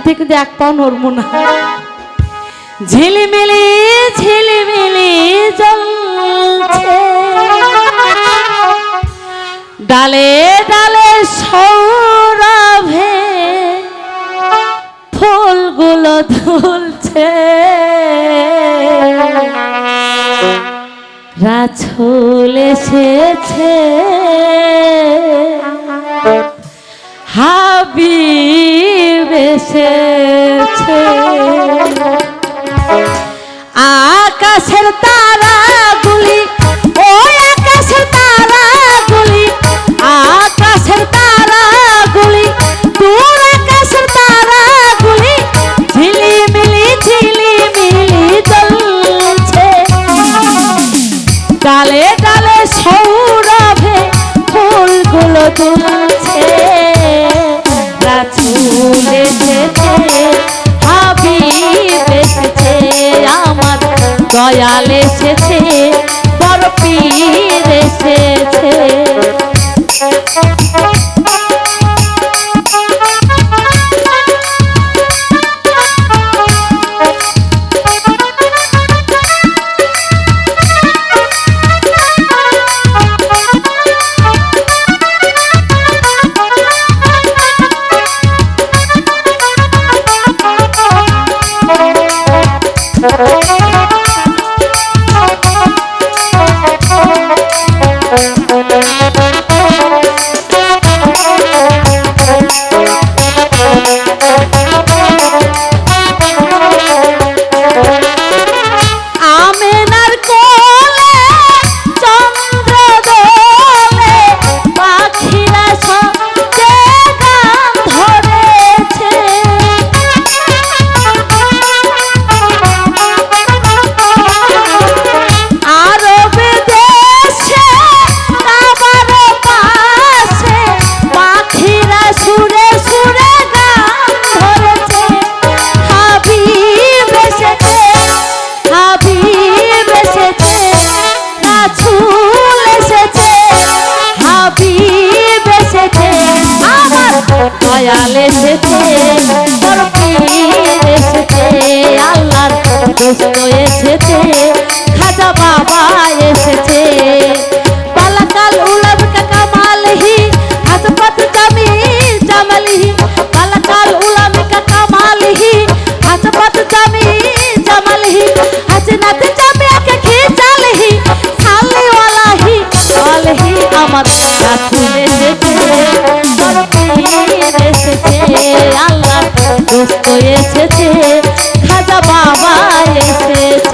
থেকে কিন্তু এক পাও নড়বো না। ঝিলিমিলি ঝিলিমিলি জ্বলছে, ডালে ডালে সৌরভে ফুলগুলো দুলছে, রাছুল এসেছে হাবিব এসেছে। আকাশের তারাগুলি, ওই আকাশের তারাগুলি, আকাশের তারাগুলি, দূর আকাশের তারাগুলি ঝিলিমিলি ঝিলিমিলি জ্বলছে, ডালে ডালে সৌরভে ফুলগুলো দুলছে, রাছুল এসেছে হাবিব এসেছে, আমার দয়াল এসেছে, বড় পীর এসেছে। দয়াল এসেছে, বড় পীর এসেছে, আল্লাহর দোস্ত এসেছে, খাজা বাবা এসেছে, বালাকাল উলামিকা কামালহি হাসপাত জামি জামালহি, বালাকাল উলামিকা কামালহি হাসপাত জামি জামালহি, হাসনাত জামিয়াকে খিজালহি সালিওয়ালাহি ওয়ালাহি, আমার রাসূল এসেছে, বড় পীর এসেছে, আল্লাহর দোস্ত এসেছে, খাজা বাবা এসেছে।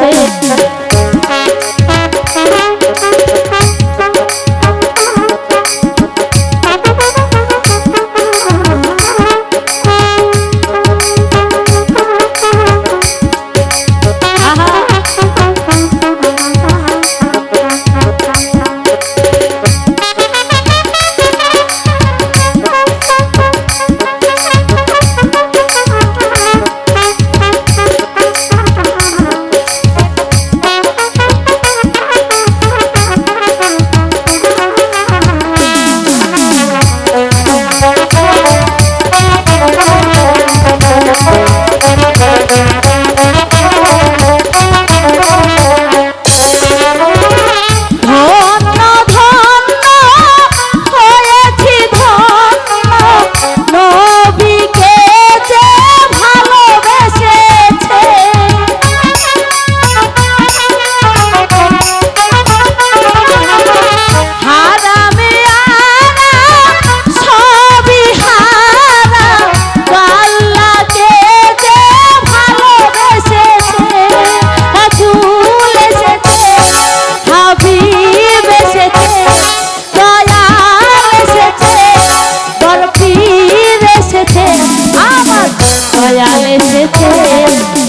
দয়াল এসেছে,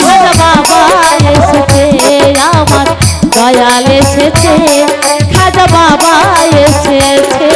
খাজা বাবা এসেছে, আমার দয়াল এসেছে, খাজা বাবা এসেছে।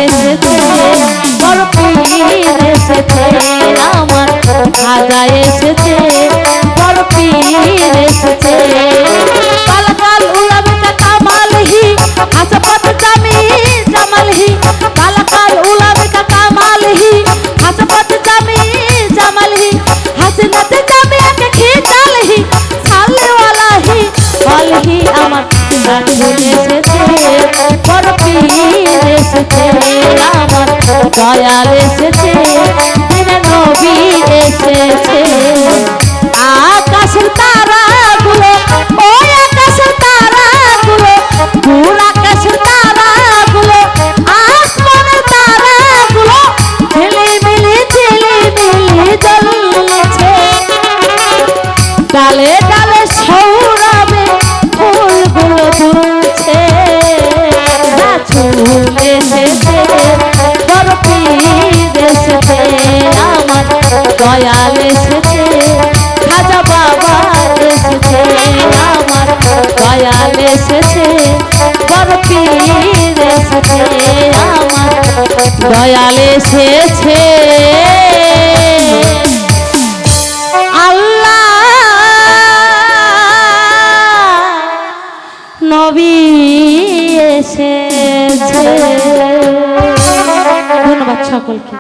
এসেছে বড় পীর এসেছে আমার খাজা এসেছে বড় পীর এসেছে কালকাল উলাবে কামালহি হাসপাত জামি জামালহি কালকাল উলাবে কামালহি হাসপাত জামি জামালহি হাসনাত জামি কে খিজালহি সালওয়ালাহি ওয়ালহি আমার রাসূল এসেছে বড় পীর এসেছে আমার দয়াল এসেছে দিনের নবী এসেছে আকাশের তারাগুলো ওই আকাশের তারাগুলো দূর আকাশের তারাগুলো আসমানের তারাগুলো ঝিলিমিলি জ্বলছে ডালে ডালে সৌরভে ফুলগুলো দুলছে রাসূল এসেছে বড় পীর এসেছে আমার দয়াল এসেছে খাজা বাবা এসেছে আমার দয়াল এসেছে বড় পীর এসেছে আমার দয়াল এসেছে আল্লাহ নবী এসেছে। ধন্যবাদ সকলকে।